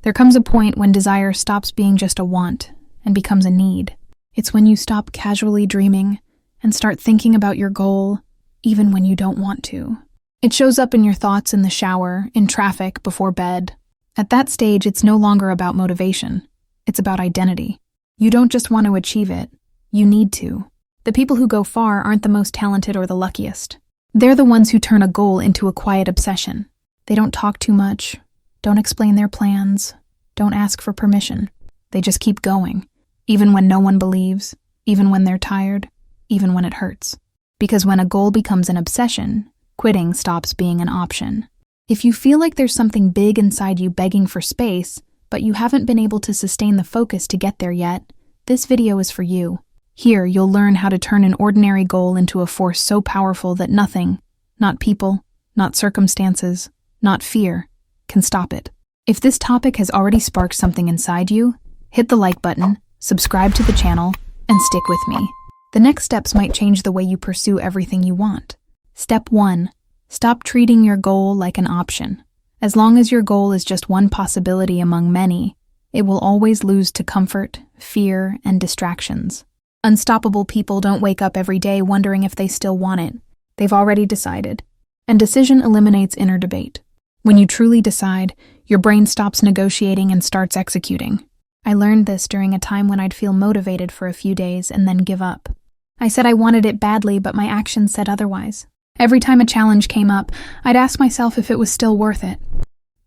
There comes a point when desire stops being just a want and becomes a need. It's when you stop casually dreaming and start thinking about your goal, even when you don't want to. It shows up in your thoughts in the shower, in traffic, before bed. At that stage, it's no longer about motivation. It's about identity. You don't just want to achieve it. You need to. The people who go far aren't the most talented or the luckiest. They're the ones who turn a goal into a quiet obsession. They don't talk too much, don't explain their plans, don't ask for permission. They just keep going, even when no one believes, even when they're tired, even when it hurts. Because when a goal becomes an obsession, quitting stops being an option. If you feel like there's something big inside you begging for space, but you haven't been able to sustain the focus to get there yet, this video is for you. Here, you'll learn how to turn an ordinary goal into a force so powerful that nothing, not people, not circumstances, not fear, can stop it. If this topic has already sparked something inside you, hit the like button, subscribe to the channel, and stick with me. The next steps might change the way you pursue everything you want. Step 1. Stop treating your goal like an option. As long as your goal is just one possibility among many, it will always lose to comfort, fear, and distractions. Unstoppable people don't wake up every day wondering if they still want it. They've already decided. And decision eliminates inner debate. When you truly decide, your brain stops negotiating and starts executing. I learned this during a time when I'd feel motivated for a few days and then give up. I said I wanted it badly, but my actions said otherwise. Every time a challenge came up, I'd ask myself if it was still worth it.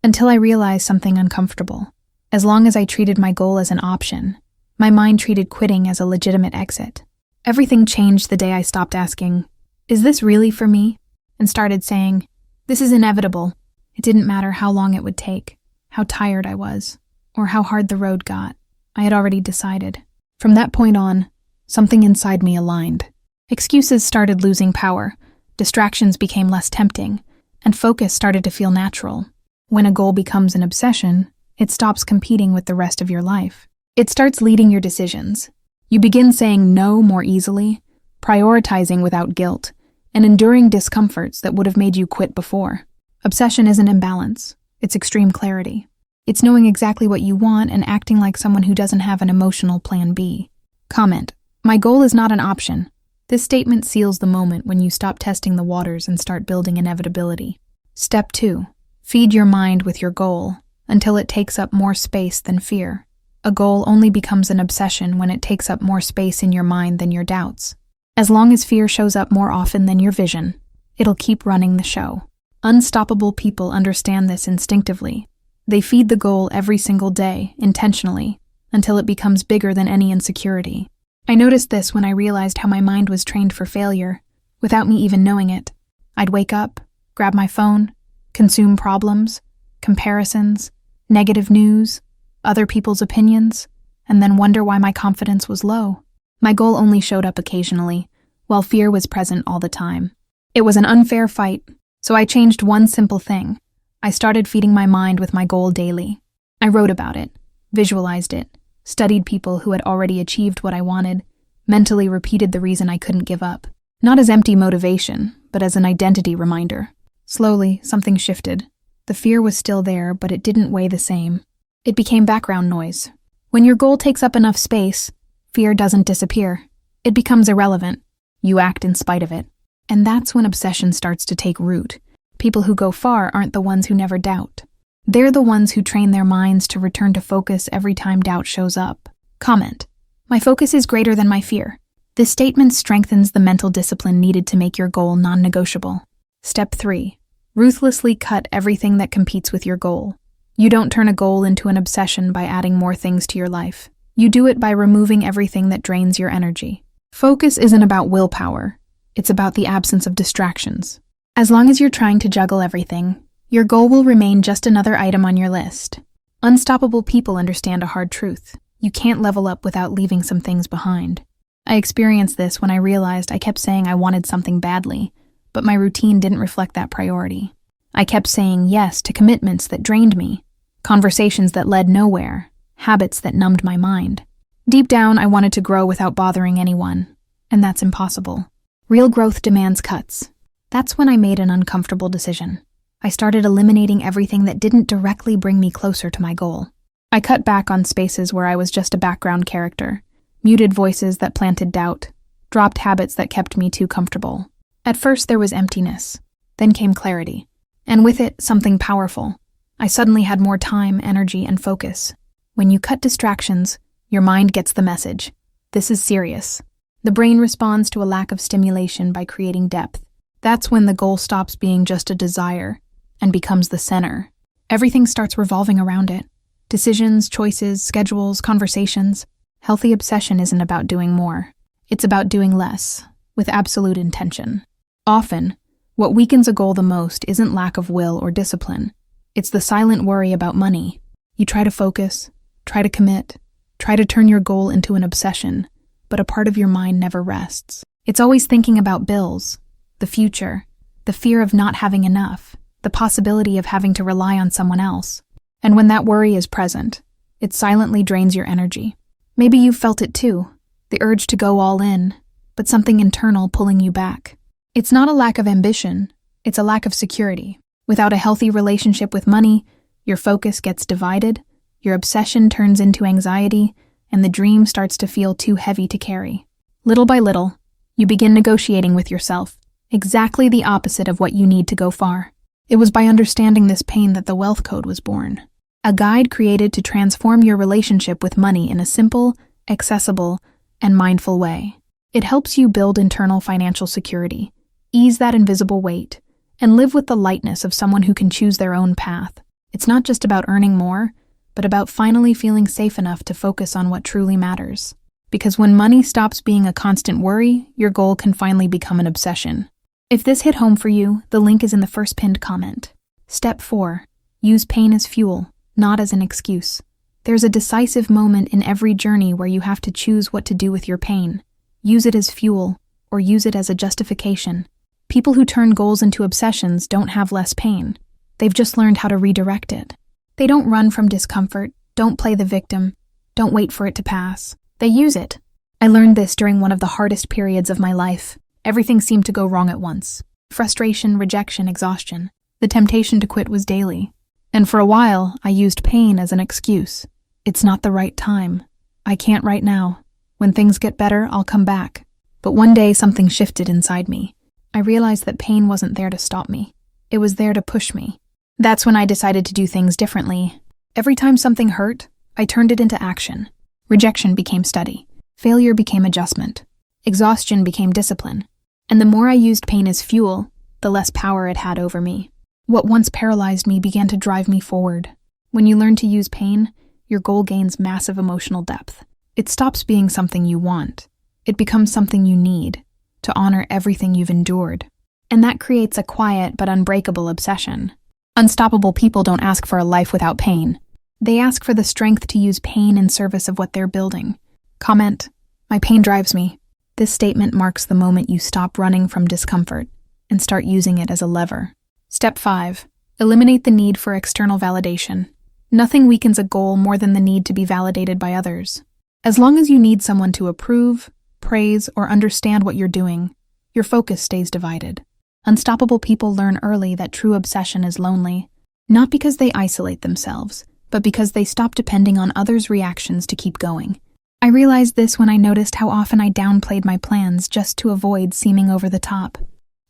Until I realized something uncomfortable. As long as I treated my goal as an option, my mind treated quitting as a legitimate exit. Everything changed the day I stopped asking, "Is this really for me?" and started saying, "This is inevitable." It didn't matter how long it would take, how tired I was, or how hard the road got. I had already decided. From that point on, something inside me aligned. Excuses started losing power, distractions became less tempting, and focus started to feel natural. When a goal becomes an obsession, it stops competing with the rest of your life. It starts leading your decisions. You begin saying no more easily, prioritizing without guilt, and enduring discomforts that would have made you quit before. Obsession isn't imbalance, it's extreme clarity. It's knowing exactly what you want and acting like someone who doesn't have an emotional plan B. Comment: my goal is not an option. This statement seals the moment when you stop testing the waters and start building inevitability. Step 2. Feed your mind with your goal until it takes up more space than fear. A goal only becomes an obsession when it takes up more space in your mind than your doubts. As long as fear shows up more often than your vision, it'll keep running the show. Unstoppable people understand this instinctively. They feed the goal every single day, intentionally, until it becomes bigger than any insecurity. I noticed this when I realized how my mind was trained for failure, without me even knowing it. I'd wake up, grab my phone, consume problems, comparisons, negative news, other people's opinions, and then wonder why my confidence was low. My goal only showed up occasionally, while fear was present all the time. It was an unfair fight, so I changed one simple thing. I started feeding my mind with my goal daily. I wrote about it, visualized it, studied people who had already achieved what I wanted, mentally repeated the reason I couldn't give up. Not as empty motivation, but as an identity reminder. Slowly, something shifted. The fear was still there, but it didn't weigh the same. It became background noise. When your goal takes up enough space, fear doesn't disappear. It becomes irrelevant. You act in spite of it. And that's when obsession starts to take root. People who go far aren't the ones who never doubt. They're the ones who train their minds to return to focus every time doubt shows up. Comment: my focus is greater than my fear. This statement strengthens the mental discipline needed to make your goal non-negotiable. Step 3. Ruthlessly cut everything that competes with your goal. You don't turn a goal into an obsession by adding more things to your life. You do it by removing everything that drains your energy. Focus isn't about willpower. It's about the absence of distractions. As long as you're trying to juggle everything, your goal will remain just another item on your list. Unstoppable people understand a hard truth. You can't level up without leaving some things behind. I experienced this when I realized I kept saying I wanted something badly, but my routine didn't reflect that priority. I kept saying yes to commitments that drained me, conversations that led nowhere, habits that numbed my mind. Deep down, I wanted to grow without bothering anyone, and that's impossible. Real growth demands cuts. That's when I made an uncomfortable decision. I started eliminating everything that didn't directly bring me closer to my goal. I cut back on spaces where I was just a background character, muted voices that planted doubt, dropped habits that kept me too comfortable. At first there was emptiness, then came clarity, and with it, something powerful. I suddenly had more time, energy, and focus. When you cut distractions, your mind gets the message. This is serious. The brain responds to a lack of stimulation by creating depth. That's when the goal stops being just a desire and becomes the center. Everything starts revolving around it. Decisions, choices, schedules, conversations. Healthy obsession isn't about doing more. It's about doing less, with absolute intention. Often, what weakens a goal the most isn't lack of will or discipline. It's the silent worry about money. You try to focus, try to commit, try to turn your goal into an obsession, but a part of your mind never rests. It's always thinking about bills, the future, the fear of not having enough, the possibility of having to rely on someone else. And when that worry is present, it silently drains your energy. Maybe you've felt it too, the urge to go all in, but something internal pulling you back. It's not a lack of ambition, it's a lack of security. Without a healthy relationship with money, your focus gets divided, your obsession turns into anxiety, and the dream starts to feel too heavy to carry. Little by little, you begin negotiating with yourself, exactly the opposite of what you need to go far. It was by understanding this pain that the Wealth Code was born. A guide created to transform your relationship with money in a simple, accessible, and mindful way. It helps you build internal financial security, ease that invisible weight, and live with the lightness of someone who can choose their own path. It's not just about earning more, but about finally feeling safe enough to focus on what truly matters. Because when money stops being a constant worry, your goal can finally become an obsession. If this hit home for you, the link is in the first pinned comment. Step 4. Use pain as fuel, not as an excuse. There's a decisive moment in every journey where you have to choose what to do with your pain. Use it as fuel, or use it as a justification. People who turn goals into obsessions don't have less pain. They've just learned how to redirect it. They don't run from discomfort, don't play the victim, don't wait for it to pass. They use it. I learned this during one of the hardest periods of my life. Everything seemed to go wrong at once. Frustration, rejection, exhaustion. The temptation to quit was daily. And for a while, I used pain as an excuse. It's not the right time. I can't right now. When things get better, I'll come back. But one day, something shifted inside me. I realized that pain wasn't there to stop me. It was there to push me. That's when I decided to do things differently. Every time something hurt, I turned it into action. Rejection became study. Failure became adjustment. Exhaustion became discipline. And the more I used pain as fuel, the less power it had over me. What once paralyzed me began to drive me forward. When you learn to use pain, your goal gains massive emotional depth. It stops being something you want. It becomes something you need, to honor everything you've endured. And that creates a quiet but unbreakable obsession. Unstoppable people don't ask for a life without pain. They ask for the strength to use pain in service of what they're building. Comment, "My pain drives me." This statement marks the moment you stop running from discomfort and start using it as a lever. Step 5. Eliminate the need for external validation. Nothing weakens a goal more than the need to be validated by others. As long as you need someone to approve, praise, or understand what you're doing, your focus stays divided. Unstoppable people learn early that true obsession is lonely, not because they isolate themselves, but because they stop depending on others' reactions to keep going. I realized this when I noticed how often I downplayed my plans just to avoid seeming over the top.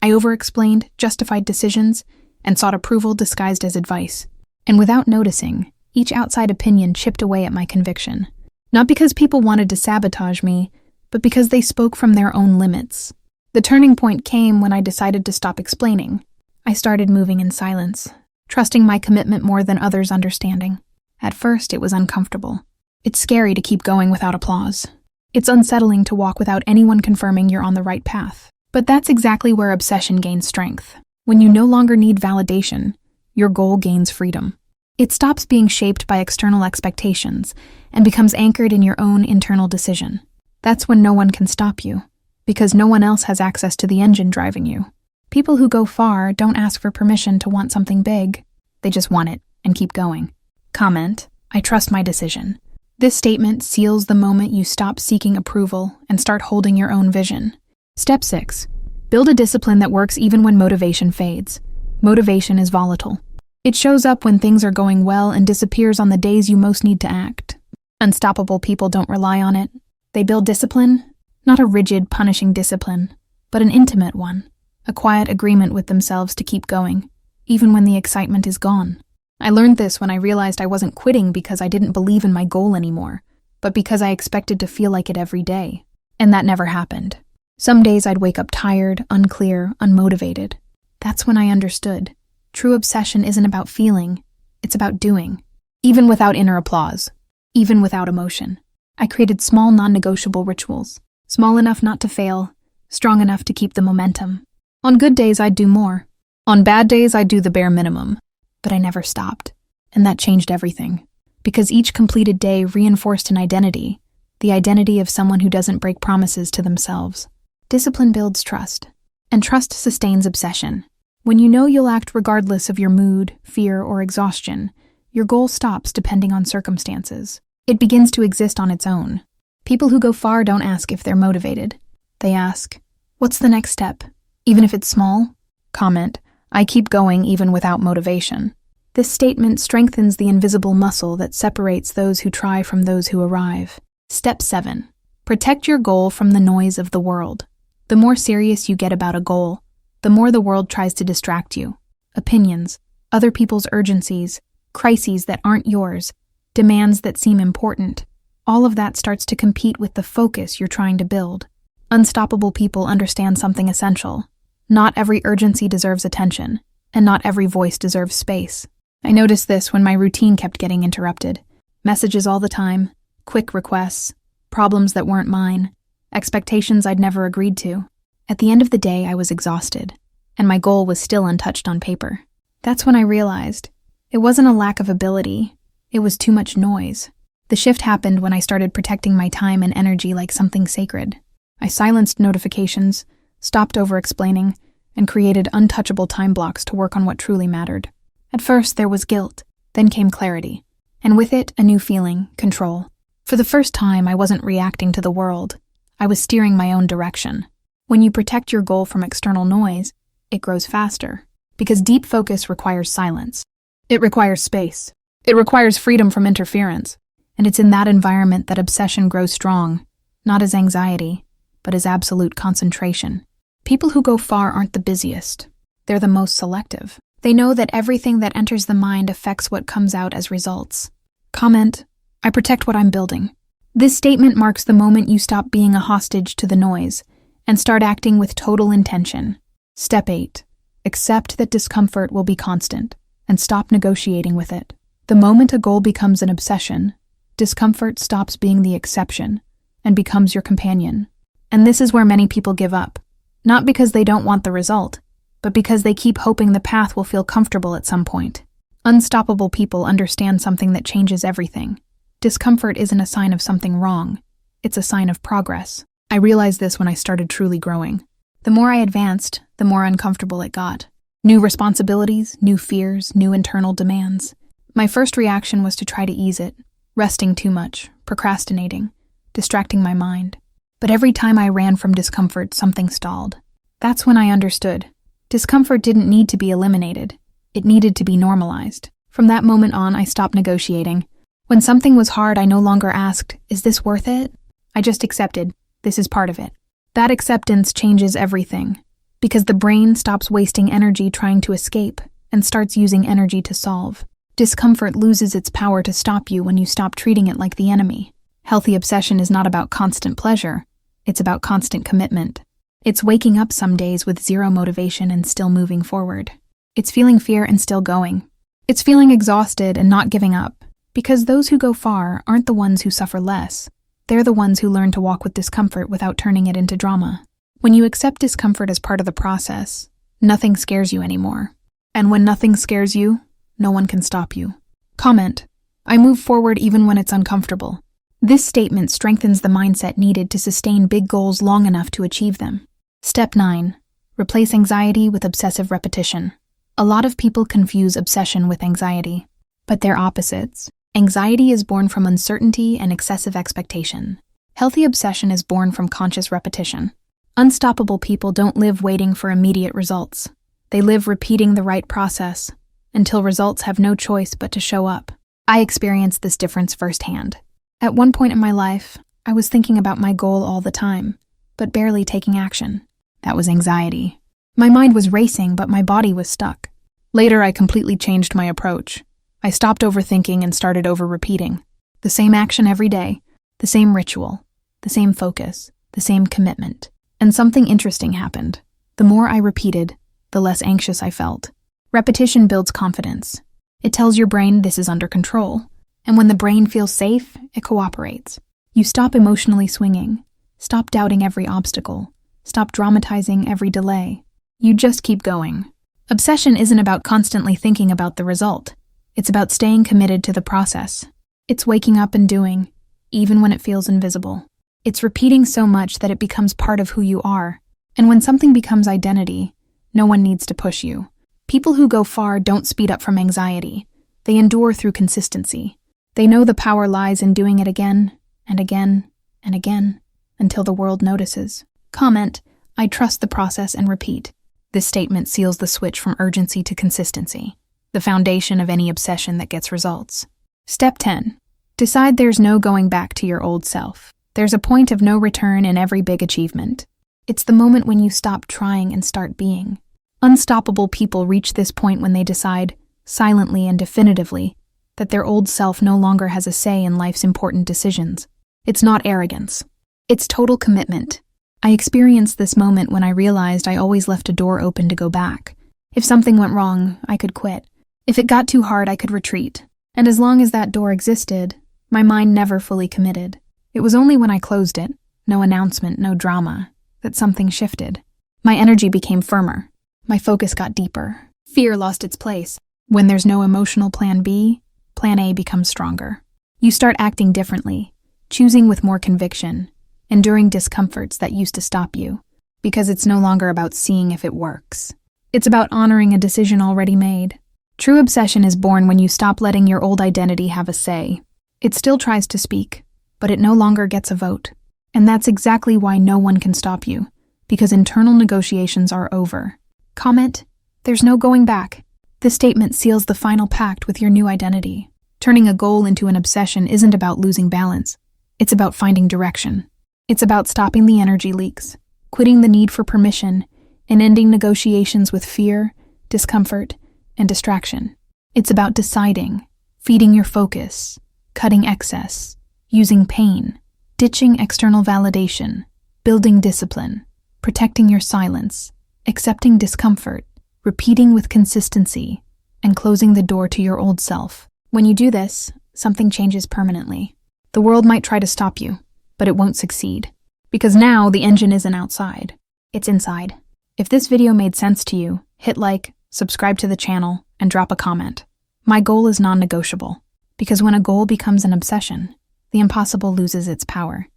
I over-explained, justified decisions, and sought approval disguised as advice. And without noticing, each outside opinion chipped away at my conviction. Not because people wanted to sabotage me, but because they spoke from their own limits. The turning point came when I decided to stop explaining. I started moving in silence, trusting my commitment more than others' understanding. At first, it was uncomfortable. It's scary to keep going without applause. It's unsettling to walk without anyone confirming you're on the right path. But that's exactly where obsession gains strength. When you no longer need validation, your goal gains freedom. It stops being shaped by external expectations and becomes anchored in your own internal decision. That's when no one can stop you, because no one else has access to the engine driving you. People who go far don't ask for permission to want something big. They just want it and keep going. Comment, "I trust my decision." This statement seals the moment you stop seeking approval and start holding your own vision. Step 6. Build a discipline that works even when motivation fades. Motivation is volatile. It shows up when things are going well and disappears on the days you most need to act. Unstoppable people don't rely on it. They build discipline, not a rigid, punishing discipline, but an intimate one, a quiet agreement with themselves to keep going, even when the excitement is gone. I learned this when I realized I wasn't quitting because I didn't believe in my goal anymore, but because I expected to feel like it every day. And that never happened. Some days I'd wake up tired, unclear, unmotivated. That's when I understood. True obsession isn't about feeling, it's about doing. Even without inner applause, even without emotion. I created small, non-negotiable rituals, small enough not to fail, strong enough to keep the momentum. On good days, I'd do more. On bad days, I'd do the bare minimum. But I never stopped. And that changed everything. Because each completed day reinforced an identity, the identity of someone who doesn't break promises to themselves. Discipline builds trust, and trust sustains obsession. When you know you'll act regardless of your mood, fear, or exhaustion, your goal stops depending on circumstances. It begins to exist on its own. People who go far don't ask if they're motivated. They ask, what's the next step? Even if it's small? Comment, I keep going even without motivation. This statement strengthens the invisible muscle that separates those who try from those who arrive. Step 7. Protect your goal from the noise of the world. The more serious you get about a goal, the more the world tries to distract you. Opinions, other people's urgencies, crises that aren't yours, demands that seem important. All of that starts to compete with the focus you're trying to build. Unstoppable people understand something essential. Not every urgency deserves attention, and not every voice deserves space. I noticed this when my routine kept getting interrupted. Messages all the time, quick requests, problems that weren't mine, expectations I'd never agreed to. At the end of the day, I was exhausted, and my goal was still untouched on paper. That's when I realized it wasn't a lack of ability, it was too much noise. The shift happened when I started protecting my time and energy like something sacred. I silenced notifications, stopped over-explaining, and created untouchable time blocks to work on what truly mattered. At first, there was guilt, then came clarity, and with it, a new feeling, control. For the first time, I wasn't reacting to the world. I was steering my own direction. When you protect your goal from external noise, it grows faster, because deep focus requires silence. It requires space. It requires freedom from interference. And it's in that environment that obsession grows strong, not as anxiety, but as absolute concentration. People who go far aren't the busiest. They're the most selective. They know that everything that enters the mind affects what comes out as results. Comment, I protect what I'm building. This statement marks the moment you stop being a hostage to the noise and start acting with total intention. Step 8. Accept that discomfort will be constant and stop negotiating with it. The moment a goal becomes an obsession, discomfort stops being the exception and becomes your companion. And this is where many people give up. Not because they don't want the result, but because they keep hoping the path will feel comfortable at some point. Unstoppable people understand something that changes everything. Discomfort isn't a sign of something wrong. It's a sign of progress. I realized this when I started truly growing. The more I advanced, the more uncomfortable it got. New responsibilities, new fears, new internal demands. My first reaction was to try to ease it, resting too much, procrastinating, distracting my mind. But every time I ran from discomfort, something stalled. That's when I understood. Discomfort didn't need to be eliminated. It needed to be normalized. From that moment on, I stopped negotiating. When something was hard, I no longer asked, is this worth it? I just accepted, this is part of it. That acceptance changes everything, because the brain stops wasting energy trying to escape and starts using energy to solve. Discomfort loses its power to stop you when you stop treating it like the enemy. Healthy obsession is not about constant pleasure. It's about constant commitment. It's waking up some days with zero motivation and still moving forward. It's feeling fear and still going. It's feeling exhausted and not giving up. Because those who go far aren't the ones who suffer less. They're the ones who learn to walk with discomfort without turning it into drama. When you accept discomfort as part of the process, nothing scares you anymore. And when nothing scares you, no one can stop you. Comment, I move forward even when it's uncomfortable. This statement strengthens the mindset needed to sustain big goals long enough to achieve them. Step 9. Replace anxiety with obsessive repetition. A lot of people confuse obsession with anxiety, but they're opposites. Anxiety is born from uncertainty and excessive expectation. Healthy obsession is born from conscious repetition. Unstoppable people don't live waiting for immediate results. They live repeating the right process, until results have no choice but to show up. I experienced this difference firsthand. At one point in my life, I was thinking about my goal all the time, but barely taking action. That was anxiety. My mind was racing, but my body was stuck. Later, I completely changed my approach. I stopped overthinking and started over-repeating. The same action every day, the same ritual, the same focus, the same commitment. And something interesting happened. The more I repeated, the less anxious I felt. Repetition builds confidence. It tells your brain this is under control. And when the brain feels safe, it cooperates. You stop emotionally swinging. Stop doubting every obstacle. Stop dramatizing every delay. You just keep going. Obsession isn't about constantly thinking about the result. It's about staying committed to the process. It's waking up and doing, even when it feels invisible. It's repeating so much that it becomes part of who you are. And when something becomes identity, no one needs to push you. People who go far don't speed up from anxiety. They endure through consistency. They know the power lies in doing it again and again and again until the world notices. Comment, I trust the process, and repeat. This statement seals the switch from urgency to consistency, the foundation of any obsession that gets results. Step 10. Decide there's no going back to your old self. There's a point of no return in every big achievement. It's the moment when you stop trying and start being. Unstoppable people reach this point when they decide, silently and definitively, that their old self no longer has a say in life's important decisions. It's not arrogance. It's total commitment. I experienced this moment when I realized I always left a door open to go back. If something went wrong, I could quit. If it got too hard, I could retreat. And as long as that door existed, my mind never fully committed. It was only when I closed it, no announcement, no drama, that something shifted. My energy became firmer. My focus got deeper. Fear lost its place. When there's no emotional plan B, plan A becomes stronger. You start acting differently, choosing with more conviction, enduring discomforts that used to stop you, because it's no longer about seeing if it works. It's about honoring a decision already made. True obsession is born when you stop letting your old identity have a say. It still tries to speak, but it no longer gets a vote. And that's exactly why no one can stop you, because internal negotiations are over. Comment, there's no going back. This statement seals the final pact with your new identity. Turning a goal into an obsession isn't about losing balance. It's about finding direction. It's about stopping the energy leaks, quitting the need for permission, and ending negotiations with fear, discomfort, and distraction. It's about deciding, feeding your focus, cutting excess, using pain, ditching external validation, building discipline, protecting your silence, accepting discomfort, repeating with consistency, and closing the door to your old self. When you do this, something changes permanently. The world might try to stop you, but it won't succeed. Because now the engine isn't outside, it's inside. If this video made sense to you, hit like, subscribe to the channel, and drop a comment. My goal is non-negotiable, because when a goal becomes an obsession, the impossible loses its power.